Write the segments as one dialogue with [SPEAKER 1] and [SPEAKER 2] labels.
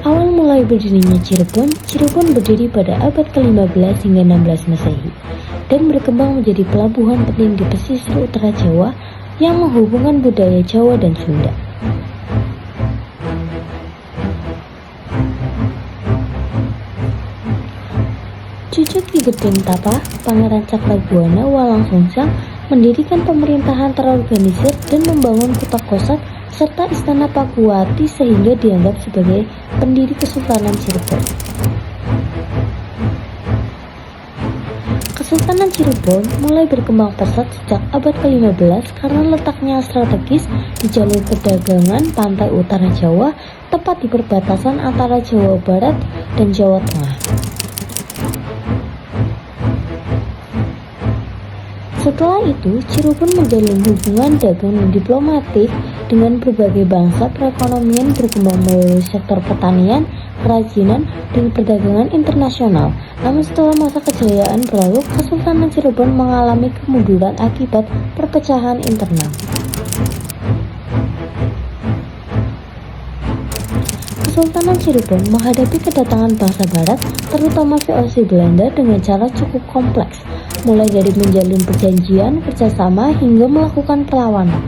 [SPEAKER 1] Awal mulai berdirinya Cirebon berdiri pada abad ke-15 hingga 16 Masehi dan berkembang menjadi pelabuhan penting di pesisir utara Jawa yang menghubungkan budaya Jawa dan Sunda. Cucu Ki Gedeng Tapa, Pangeran Cakrabuana Walangsungsang mendirikan pemerintahan terorganisir dan membangun kota Kosak serta Istana Pakuwati sehingga dianggap sebagai pendiri Kesultanan Cirebon. Kesultanan Cirebon mulai berkembang pesat sejak abad ke-15 karena letaknya strategis di jalur perdagangan pantai utara Jawa, tepat di perbatasan antara Jawa Barat dan Jawa Tengah. Setelah itu, Cirebon menjalin hubungan dagang dan diplomatik dengan berbagai bangsa. Perekonomian berkembang melalui sektor pertanian, kerajinan, dan perdagangan internasional. Namun setelah masa kejayaan berlalu, Kesultanan Cirebon mengalami kemunduran akibat perpecahan internal. Kesultanan Cirebon menghadapi kedatangan bangsa barat, terutama VOC Belanda dengan cara cukup kompleks, mulai dari menjalin perjanjian kerjasama hingga melakukan perlawanan.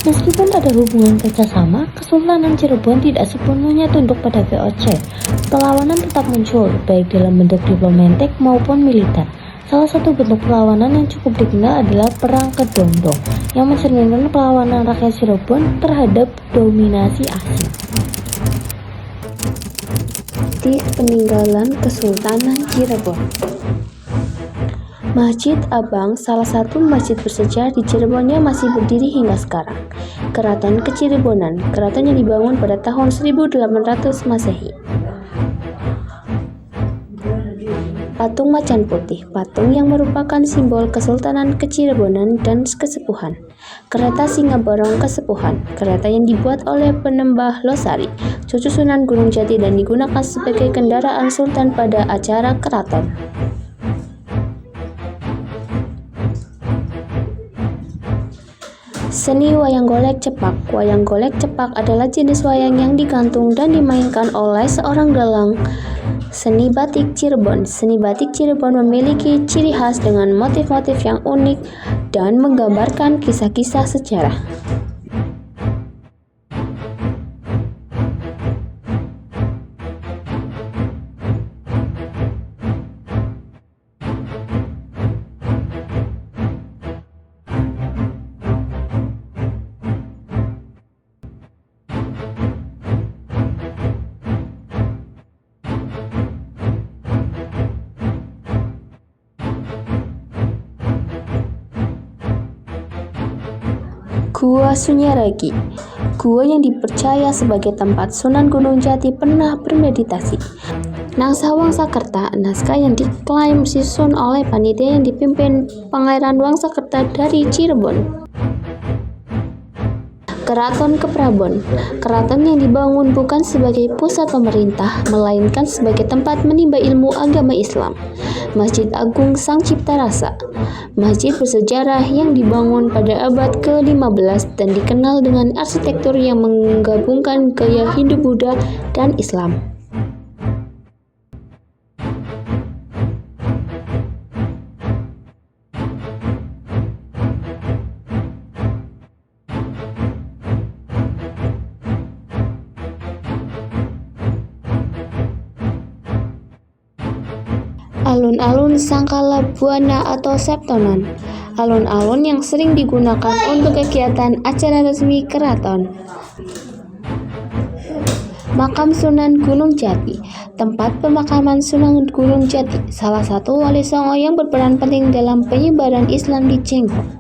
[SPEAKER 1] Meskipun ada hubungan kerjasama, Kesultanan Cirebon tidak sepenuhnya tunduk pada VOC. Perlawanan tetap muncul, baik dalam bentuk diplomatik maupun militer. Salah satu bentuk perlawanan yang cukup dikenal adalah Perang Kedondong, yang mencerminkan perlawanan rakyat Cirebon terhadap dominasi asing.
[SPEAKER 2] Titik peninggalan Kesultanan Cirebon. Masjid Abang, salah satu masjid bersejarah di Cirebon yang masih berdiri hingga sekarang. Keraton Kecirebonan, keraton yang dibangun pada tahun 1800 Masehi. Patung Macan Putih, patung yang merupakan simbol Kesultanan Kecirebonan dan kesepuhan. Kereta Singa Borong Kesepuhan, kereta yang dibuat oleh Penembah Losari, cucu Sunan Gunung Jati dan digunakan sebagai kendaraan sultan pada acara keraton. Seni wayang golek cepak. Wayang golek cepak adalah jenis wayang yang digantung dan dimainkan oleh seorang dalang seni batik Cirebon. Seni batik Cirebon memiliki ciri khas dengan motif-motif yang unik dan menggambarkan kisah-kisah sejarah. Gua Sunyaragi, gua yang dipercaya sebagai tempat Sunan Gunung Jati pernah bermeditasi. Nangsa Wangsakerta, naskah yang diklaim disusun oleh panitia yang dipimpin Pangeran Wangsakerta dari Cirebon. Keraton Keprabon, keraton yang dibangun bukan sebagai pusat pemerintah, melainkan sebagai tempat menimba ilmu agama Islam. Masjid Agung Sang Cipta Rasa, masjid bersejarah yang dibangun pada abad ke-15 dan dikenal dengan arsitektur yang menggabungkan gaya Hindu-Buddha dan Islam. Alun-alun Sangkala Buana atau Septonan. alun-alun yang sering digunakan untuk kegiatan acara resmi keraton. Makam Sunan Gunung Jati. Tempat pemakaman Sunan Gunung Jati, salah satu wali Songo yang berperan penting dalam penyebaran Islam di Cengho.